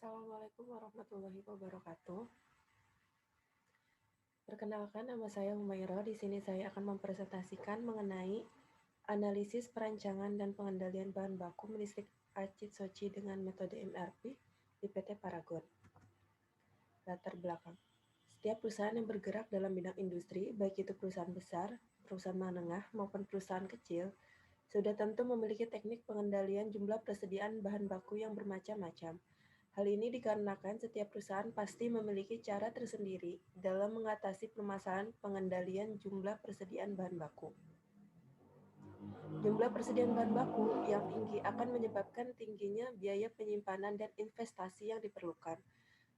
Assalamualaikum warahmatullahi wabarakatuh. Perkenalkan, nama saya Humairah. Di sini saya akan mempresentasikan mengenai analisis perancangan dan pengendalian bahan baku listrik acid soci dengan metode MRP di PT Paragon. Latar belakang. Setiap perusahaan yang bergerak dalam bidang industri, baik itu perusahaan besar, perusahaan menengah, maupun perusahaan kecil, sudah tentu memiliki teknik pengendalian jumlah persediaan bahan baku yang bermacam-macam. Hal ini dikarenakan setiap perusahaan pasti memiliki cara tersendiri dalam mengatasi permasalahan pengendalian jumlah persediaan bahan baku. Jumlah persediaan bahan baku yang tinggi akan menyebabkan tingginya biaya penyimpanan dan investasi yang diperlukan.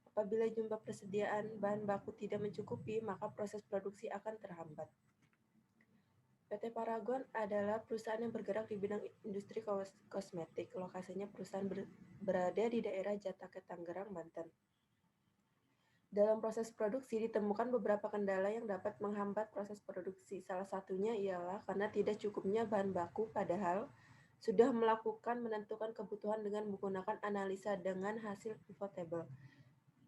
Apabila jumlah persediaan bahan baku tidak mencukupi, maka proses produksi akan terhambat. PT Paragon adalah perusahaan yang bergerak di bidang industri kosmetik. Lokasinya perusahaan berada di daerah Jataka, Tangerang, Banten. Dalam proses produksi ditemukan beberapa kendala yang dapat menghambat proses produksi. Salah satunya ialah karena tidak cukupnya bahan baku, padahal sudah menentukan kebutuhan dengan menggunakan analisa dengan hasil pivot table.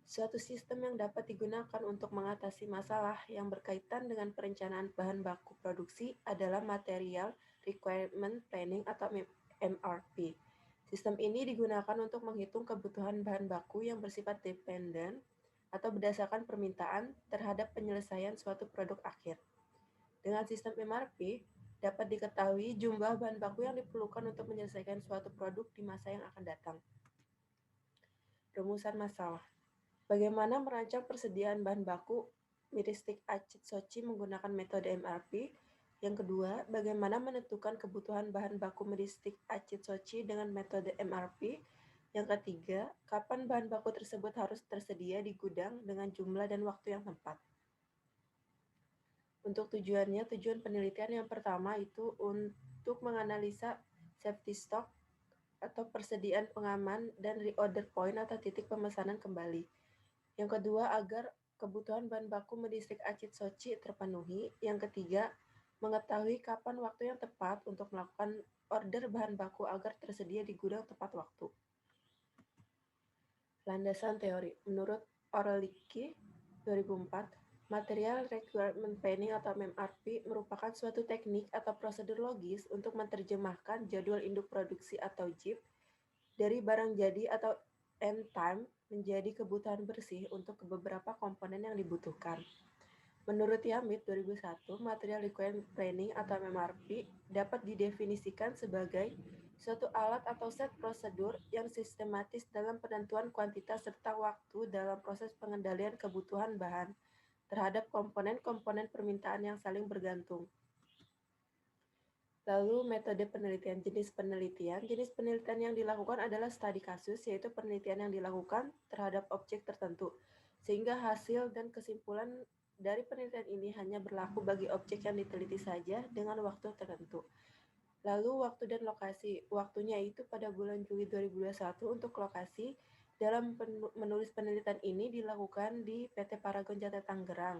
Suatu sistem yang dapat digunakan untuk mengatasi masalah yang berkaitan dengan perencanaan bahan baku produksi adalah Material Requirement Planning atau MRP. Sistem ini digunakan untuk menghitung kebutuhan bahan baku yang bersifat dependen atau berdasarkan permintaan terhadap penyelesaian suatu produk akhir. Dengan sistem MRP, dapat diketahui jumlah bahan baku yang diperlukan untuk menyelesaikan suatu produk di masa yang akan datang. Rumusan masalah. Bagaimana merancang persediaan bahan baku miristik acid soci menggunakan metode MRP? Yang kedua, bagaimana menentukan kebutuhan bahan baku miristik acid soci dengan metode MRP? Yang ketiga, kapan bahan baku tersebut harus tersedia di gudang dengan jumlah dan waktu yang tepat? Untuk tujuan penelitian yang pertama itu untuk menganalisa safety stock atau persediaan pengaman dan reorder point atau titik pemesanan kembali. Yang kedua, agar kebutuhan bahan baku miristik acid soci terpenuhi. Yang ketiga, mengetahui kapan waktu yang tepat untuk melakukan order bahan baku agar tersedia di gudang tepat waktu. Landasan teori. Menurut Orlicki 2004, Material Requirement Planning atau MRP merupakan suatu teknik atau prosedur logis untuk menerjemahkan jadwal induk produksi atau JIP dari barang jadi atau end time menjadi kebutuhan bersih untuk beberapa komponen yang dibutuhkan. Menurut Yamit 2001, Material Requirement Planning atau MRP dapat didefinisikan sebagai suatu alat atau set prosedur yang sistematis dalam penentuan kuantitas serta waktu dalam proses pengendalian kebutuhan bahan terhadap komponen-komponen permintaan yang saling bergantung. Lalu metode penelitian. Jenis penelitian yang dilakukan adalah studi kasus, yaitu penelitian yang dilakukan terhadap objek tertentu, sehingga hasil dan kesimpulan dari penelitian ini hanya berlaku bagi objek yang diteliti saja dengan waktu tertentu. Lalu waktu dan lokasi. Waktunya itu pada bulan Juli 2021 untuk lokasi. Dalam menulis penelitian ini dilakukan di PT Paragon Jataka, Tangerang.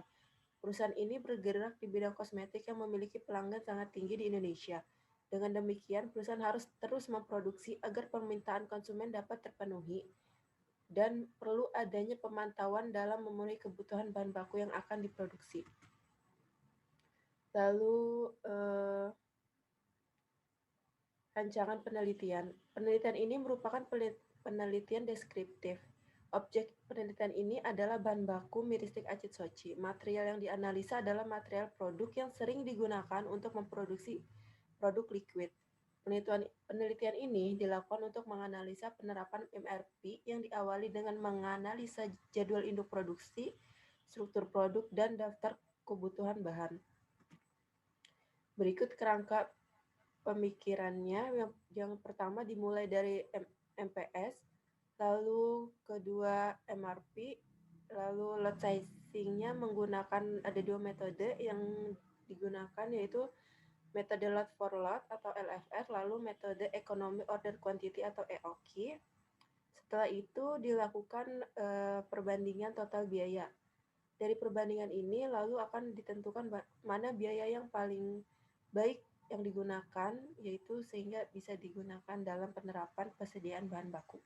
Perusahaan ini bergerak di bidang kosmetik yang memiliki pelanggan sangat tinggi di Indonesia. Dengan demikian, perusahaan harus terus memproduksi agar permintaan konsumen dapat terpenuhi dan perlu adanya pemantauan dalam memenuhi kebutuhan bahan baku yang akan diproduksi. Lalu, rancangan penelitian. Penelitian ini merupakan penelitian deskriptif. Objek penelitian ini adalah bahan baku miristik acid soci. Material yang dianalisa adalah material produk yang sering digunakan untuk memproduksi produk liquid. Penelitian ini dilakukan untuk menganalisa penerapan MRP yang diawali dengan menganalisa jadwal induk produksi, struktur produk, dan daftar kebutuhan bahan. Berikut kerangka pemikirannya. Yang pertama dimulai dari MPS, lalu kedua MRP, lalu lot sizing-nya menggunakan ada dua metode yang digunakan, yaitu metode lot for lot atau LFR, lalu metode economy order quantity atau EOQ. Setelah itu dilakukan perbandingan total biaya. Dari perbandingan ini lalu akan ditentukan mana biaya yang paling baik yang digunakan, yaitu sehingga bisa digunakan dalam penerapan persediaan bahan baku.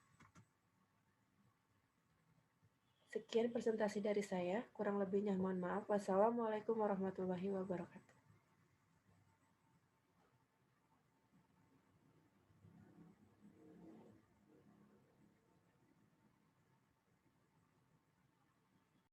Sekian presentasi dari saya, kurang lebihnya mohon maaf. Wassalamualaikum warahmatullahi wabarakatuh.